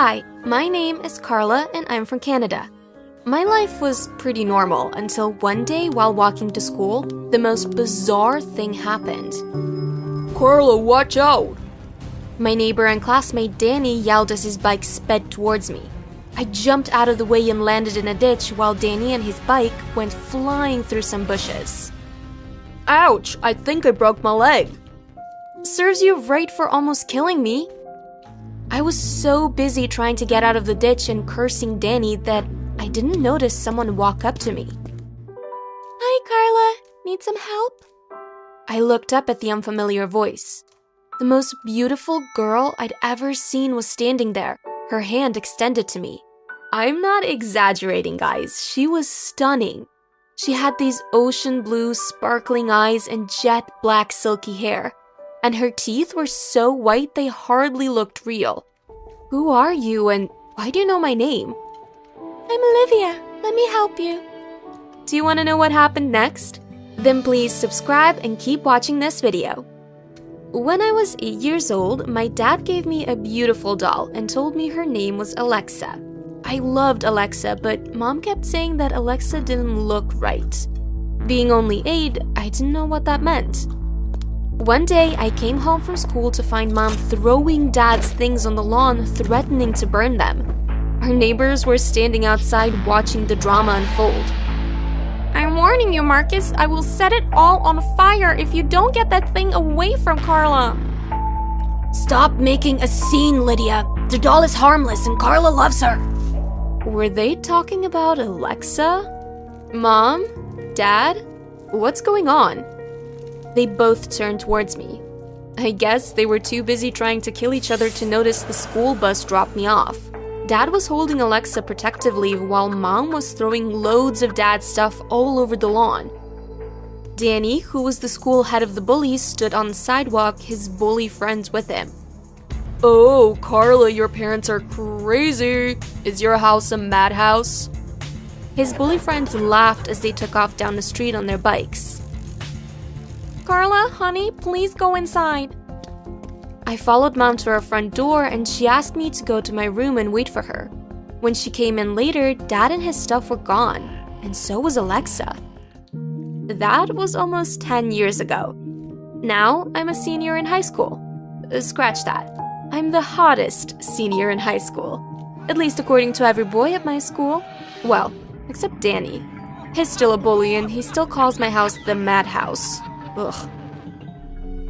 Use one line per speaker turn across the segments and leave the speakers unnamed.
Hi, my name is Carla and I'm from Canada. My life was pretty normal until one day while walking to school, the most bizarre thing happened.
Carla, watch out!
My neighbor and classmate Danny yelled as his bike sped towards me. I jumped out of the way and landed in a ditch while Danny and his bike went flying through some bushes.
Ouch! I think I broke my leg.
Serves you right for almost killing me. I was so busy trying to get out of the ditch and cursing Danny that I didn't notice someone walk up to me. Hi, Carla. Need some help? I looked up at the unfamiliar voice. The most beautiful girl I'd ever seen was standing there, her hand extended to me. I'm not exaggerating, guys. She was stunning. She had these ocean blue, sparkling eyes and jet black silky hair. And her teeth were so white they hardly looked real. Who are you and why do you know my name? I'm Olivia. Let me help you. Do you want to know what happened next? Then please subscribe and keep watching this video. When I was 8 years old, my dad gave me a beautiful doll and told me her name was Alexa. I loved Alexa, but Mom kept saying that Alexa didn't look right. Being only 8, I didn't know what that meant. One day, I came home from school to find Mom throwing Dad's things on the lawn, threatening to burn them. Our neighbors were standing outside watching the drama unfold. I'm warning you, Marcus, I will set it all on fire if you don't get that thing away from Carla.
Stop making a scene, Lydia. The doll is harmless and Carla loves her.
Were they talking about Alexa? Mom? Dad? What's going on? They both turned towards me. I guess they were too busy trying to kill each other to notice the school bus dropped me off. Dad was holding Alexa protectively while Mom was throwing loads of Dad's stuff all over the lawn. Danny, who was the school head of the bullies, stood on the sidewalk, his bully friends with him.
Oh, Carla, your parents are crazy. Is your house a madhouse?
His bully friends laughed as they took off down the street on their bikes. Carla, honey, please go inside. I followed Mom to her front door and she asked me to go to my room and wait for her. When she came in later, Dad and his stuff were gone, and so was Alexa. That was almost 10 years ago. Now I'm a senior in high school. Scratch that. I'm the hottest senior in high school. At least according to every boy at my school. Well, except Danny. He's still a bully and he still calls my house the madhouse. Ugh.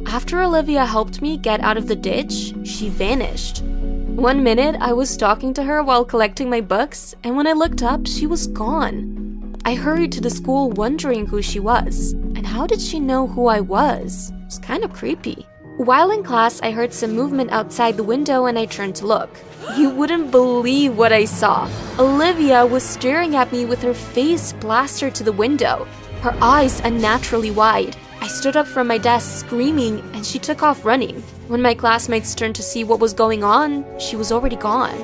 After Olivia helped me get out of the ditch, she vanished. One minute, I was talking to her while collecting my books, and when I looked up, she was gone. I hurried to the school wondering who she was, and how did she know who I was? It's kind of creepy. While in class, I heard some movement outside the window and I turned to look. You wouldn't believe what I saw. Olivia was staring at me with her face plastered to the window, her eyes unnaturally wide. I stood up from my desk screaming and she took off running. When my classmates turned to see what was going on, she was already gone.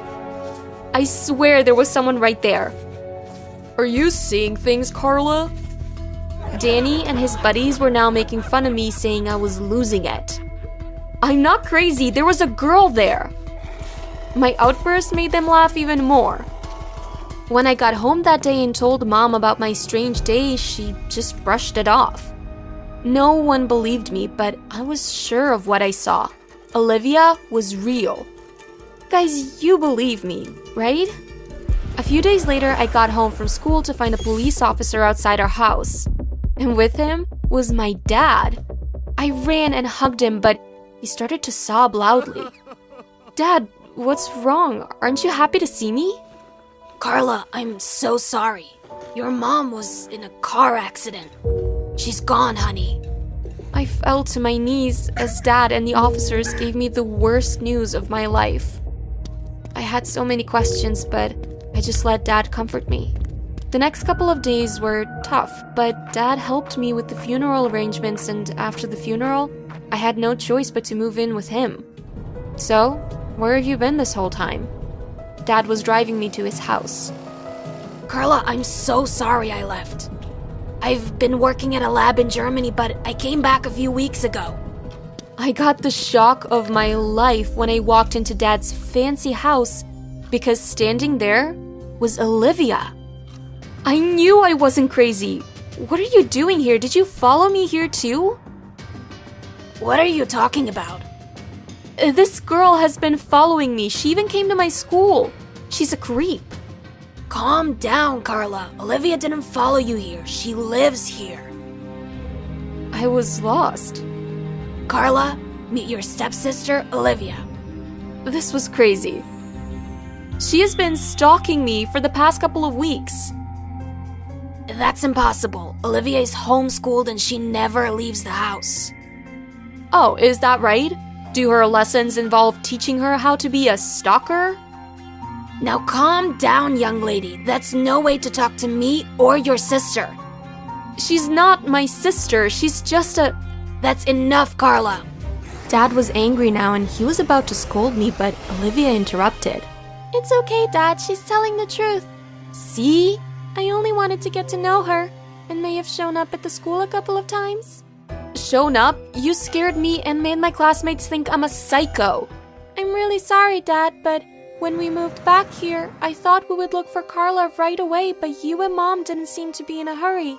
I swear there was someone right there.
Are you seeing things, Carla?
Danny and his buddies were now making fun of me, saying I was losing it. I'm not crazy, there was a girl there. My outburst made them laugh even more. When I got home that day and told Mom about my strange day, she just brushed it off. No one believed me, but I was sure of what I saw. Olivia was real. Guys, you believe me, right? A few days later, I got home from school to find a police officer outside our house. And with him was my dad. I ran and hugged him, but he started to sob loudly. Dad, what's wrong? Aren't you happy to see me?
Carla, I'm so sorry. Your mom was in a car accident. She's gone, honey.
I fell to my knees as Dad and the officers gave me the worst news of my life. I had so many questions, but I just let Dad comfort me. The next couple of days were tough, but Dad helped me with the funeral arrangements, and after the funeral, I had no choice but to move in with him. So, where have you been this whole time? Dad was driving me to his house.
Carla, I'm so sorry I left. I've been working at a lab in Germany, but I came back a few weeks ago.
I got the shock of my life when I walked into Dad's fancy house because standing there was Olivia. I knew I wasn't crazy. What are you doing here? Did you follow me here too?
What are you talking about?
This girl has been following me. She even came to my school. She's a creep.
Calm down, Carla. Olivia didn't follow you here. She lives here.
I was lost.
Carla, meet your stepsister, Olivia.
This was crazy. She has been stalking me for the past couple of weeks.
That's impossible. Olivia is homeschooled and she never leaves the house.
Oh, is that right? Do her lessons involve teaching her how to be a stalker?
Now calm down, young lady. That's no way to talk to me or your sister.
She's not my sister. She's just a...
That's enough, Carla.
Dad was angry now and he was about to scold me, but Olivia interrupted.
It's okay, Dad. She's telling the truth.
See?
I only wanted to get to know her and may have shown up at the school a couple of times.
Shown up? You scared me and made my classmates think I'm a psycho.
I'm really sorry, Dad, but when we moved back here, I thought we would look for Carla right away, but you and Mom didn't seem to be in a hurry.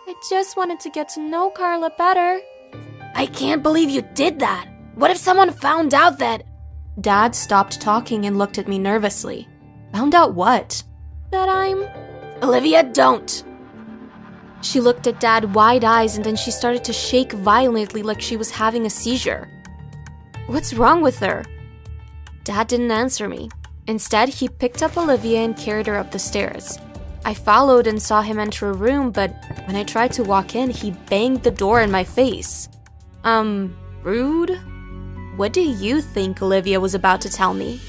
I just wanted to get to know Carla better.
I can't believe you did that. What if someone found out that...
Dad stopped talking and looked at me nervously. Found out what?
That I'm...
Olivia, don't.
She looked at Dad wide eyes and then she started to shake violently like she was having a seizure. What's wrong with her? Dad didn't answer me. Instead, he picked up Olivia and carried her up the stairs. I followed and saw him enter a room, but when I tried to walk in, he banged the door in my face. Rude? What do you think Olivia was about to tell me?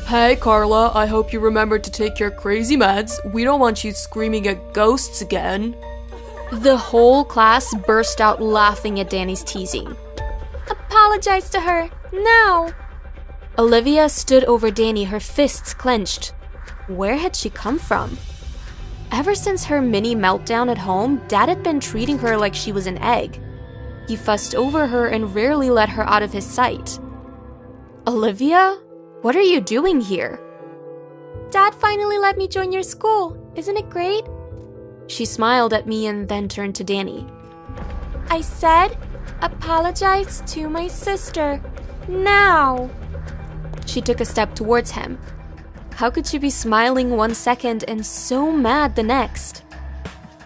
Hey, Carla, I hope you remembered to take your crazy meds. We don't want you screaming at ghosts again.
The whole class burst out laughing at Danny's teasing.
Apologize to her, now!
Olivia stood over Danny, her fists clenched. Where had she come from? Ever since her mini meltdown at home, Dad had been treating her like she was an egg. He fussed over her and rarely let her out of his sight. Olivia? What are you doing here?
Dad finally let me join your school. Isn't it great?
She smiled at me and then turned to Danny.
I said, apologize to my sister. Now!
She took a step towards him. How could she be smiling one second and so mad the next?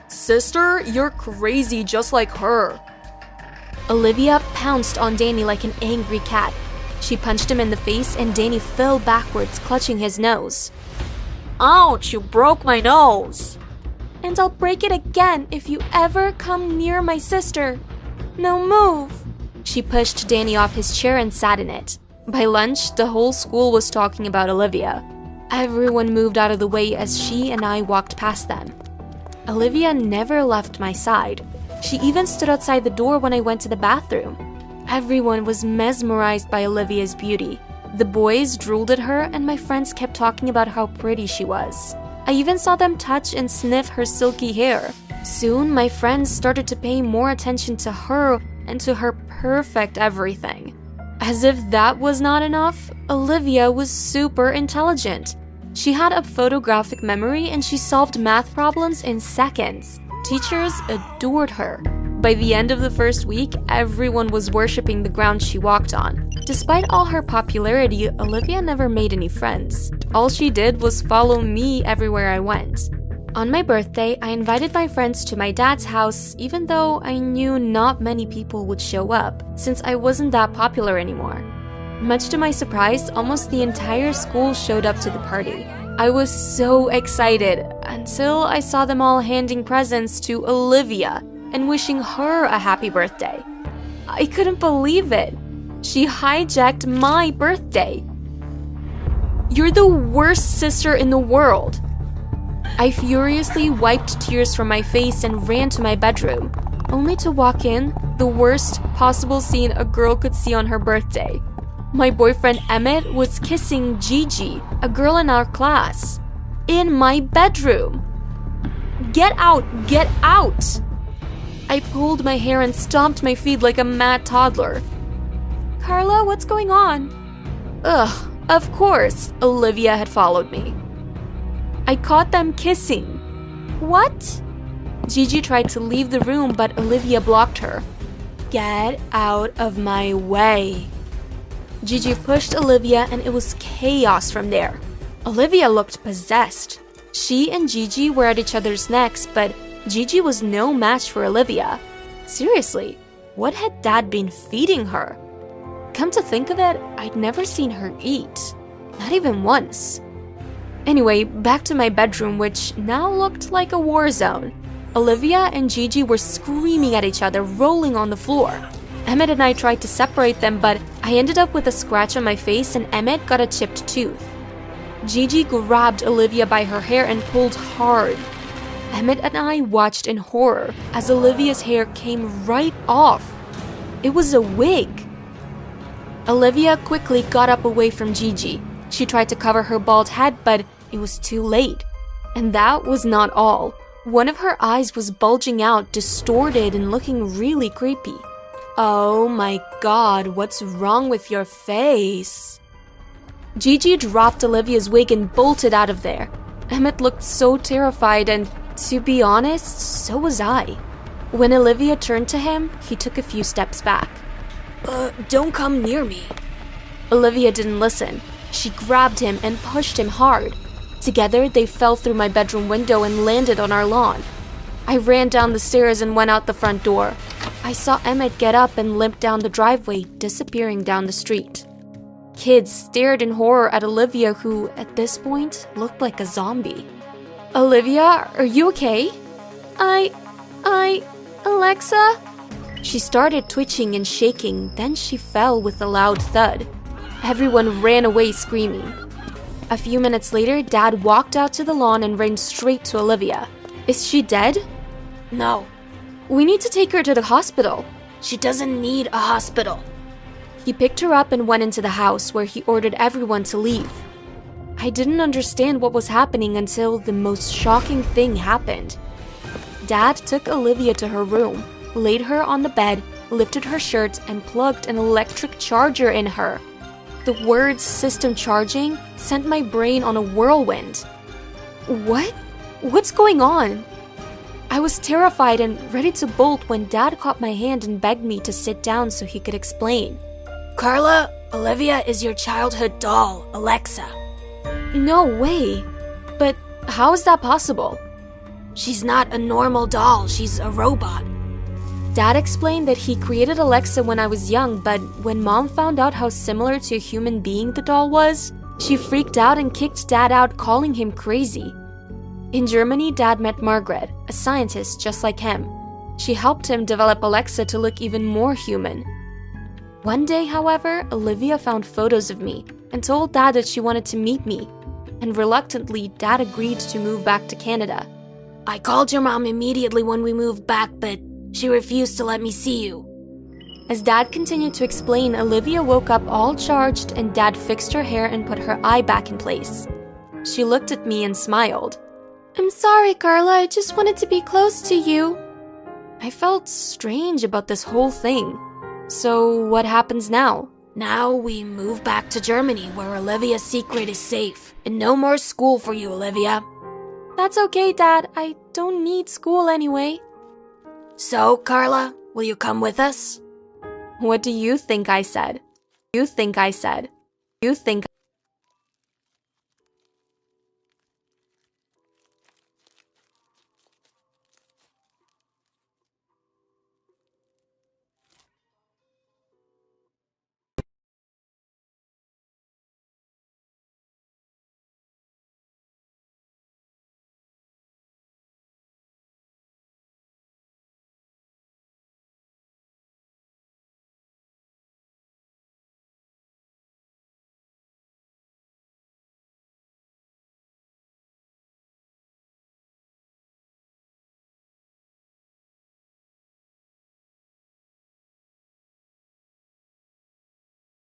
Sister, you're crazy just like her.
Olivia pounced on Danny like an angry cat. She punched him in the face and Danny fell backwards, clutching his nose.
Ouch, you broke my nose.
And I'll break it again if you ever come near my sister. Now move.
She pushed Danny off his chair and sat in it. By lunch, the whole school was talking about Olivia. Everyone moved out of the way as she and I walked past them. Olivia never left my side. She even stood outside the door when I went to the bathroom. Everyone was mesmerized by Olivia's beauty. The boys drooled at her and my friends kept talking about how pretty she was. I even saw them touch and sniff her silky hair. Soon, my friends started to pay more attention to her and to her perfect everything. As if that was not enough, Olivia was super intelligent. She had a photographic memory and she solved math problems in seconds. Teachers adored her. By the end of the first week, everyone was worshipping the ground she walked on. Despite all her popularity, Olivia never made any friends. All she did was follow me everywhere I went. On my birthday, I invited my friends to my dad's house, even though I knew not many people would show up, since I wasn't that popular anymore. Much to my surprise, almost the entire school showed up to the party. I was so excited, until I saw them all handing presents to Olivia and wishing her a happy birthday. I couldn't believe it. She hijacked my birthday. You're the worst sister in the world. I furiously wiped tears from my face and ran to my bedroom, only to walk in the worst possible scene a girl could see on her birthday. My boyfriend Emmett was kissing Gigi, a girl in our class, in my bedroom. Get out! Get out! I pulled my hair and stomped my feet like a mad toddler.
Carla, what's going on?
Ugh, Of course, Olivia had followed me. I caught them kissing.
What?
Gigi tried to leave the room, but Olivia blocked her. Get out of my way. Gigi pushed Olivia, and it was chaos from there. Olivia looked possessed. She and Gigi were at each other's necks, but Gigi was no match for Olivia. Seriously, what had Dad been feeding her? Come to think of it, I'd never seen her eat. Not even once. Anyway, back to my bedroom, which now looked like a war zone. Olivia and Gigi were screaming at each other, rolling on the floor. Emmett and I tried to separate them, but I ended up with a scratch on my face and Emmett got a chipped tooth. Gigi grabbed Olivia by her hair and pulled hard. Emmett and I watched in horror as Olivia's hair came right off. It was a wig. Olivia quickly got up away from Gigi. She tried to cover her bald head, but it was too late. And that was not all. One of her eyes was bulging out, distorted and looking really creepy. Oh my God, what's wrong with your face? Gigi dropped Olivia's wig and bolted out of there. Emmett looked so terrified and, to be honest, so was I. When Olivia turned to him, he took a few steps back.
Don't come near me.
Olivia didn't listen. She grabbed him and pushed him hard. Together, they fell through my bedroom window and landed on our lawn. I ran down the stairs and went out the front door. I saw Emmett get up and limp down the driveway, disappearing down the street. Kids stared in horror at Olivia, who, at this point, looked like a zombie. Olivia, are you okay?
Alexa?
She started twitching and shaking, then she fell with a loud thud. Everyone ran away screaming. A few minutes later, Dad walked out to the lawn and ran straight to Olivia. Is she dead?
No,
We need to take her to the hospital.
she doesn't need a hospital.
He picked her up and went into the house, where he ordered everyone to leave. I didn't understand what was happening until the most shocking thing happened. Dad took Olivia to her room, laid her on the bed, lifted her shirt, and plugged an electric charger in her. The words "system charging" sent my brain on a whirlwind. What? What's going on? I was terrified and ready to bolt when Dad caught my hand and begged me to sit down so he could explain.
Carla, Olivia is your childhood doll, Alexa.
No way. But how is that possible?
She's not a normal doll, she's a robot.
Dad explained that he created Alexa when I was young, but when Mom found out how similar to a human being the doll was, she freaked out and kicked Dad out, calling him crazy. In Germany, Dad met Margaret, a scientist just like him. She helped him develop Alexa to look even more human. One day, however, Olivia found photos of me and told Dad that she wanted to meet me. And reluctantly, Dad agreed to move back to Canada.
I called your mom immediately when we moved back, but she refused to let me see you.
As Dad continued to explain, Olivia woke up all charged and Dad fixed her hair and put her eye back in place. She looked at me and smiled.
I'm sorry, Carla. I just wanted to be close to you.
I felt strange about this whole thing. So what happens now?
Now we move back to Germany, where Olivia's secret is safe. And no more school for you, Olivia.
That's okay, Dad. I don't need school anyway.
So, Carla, will you come with us?
What do you think I said? You think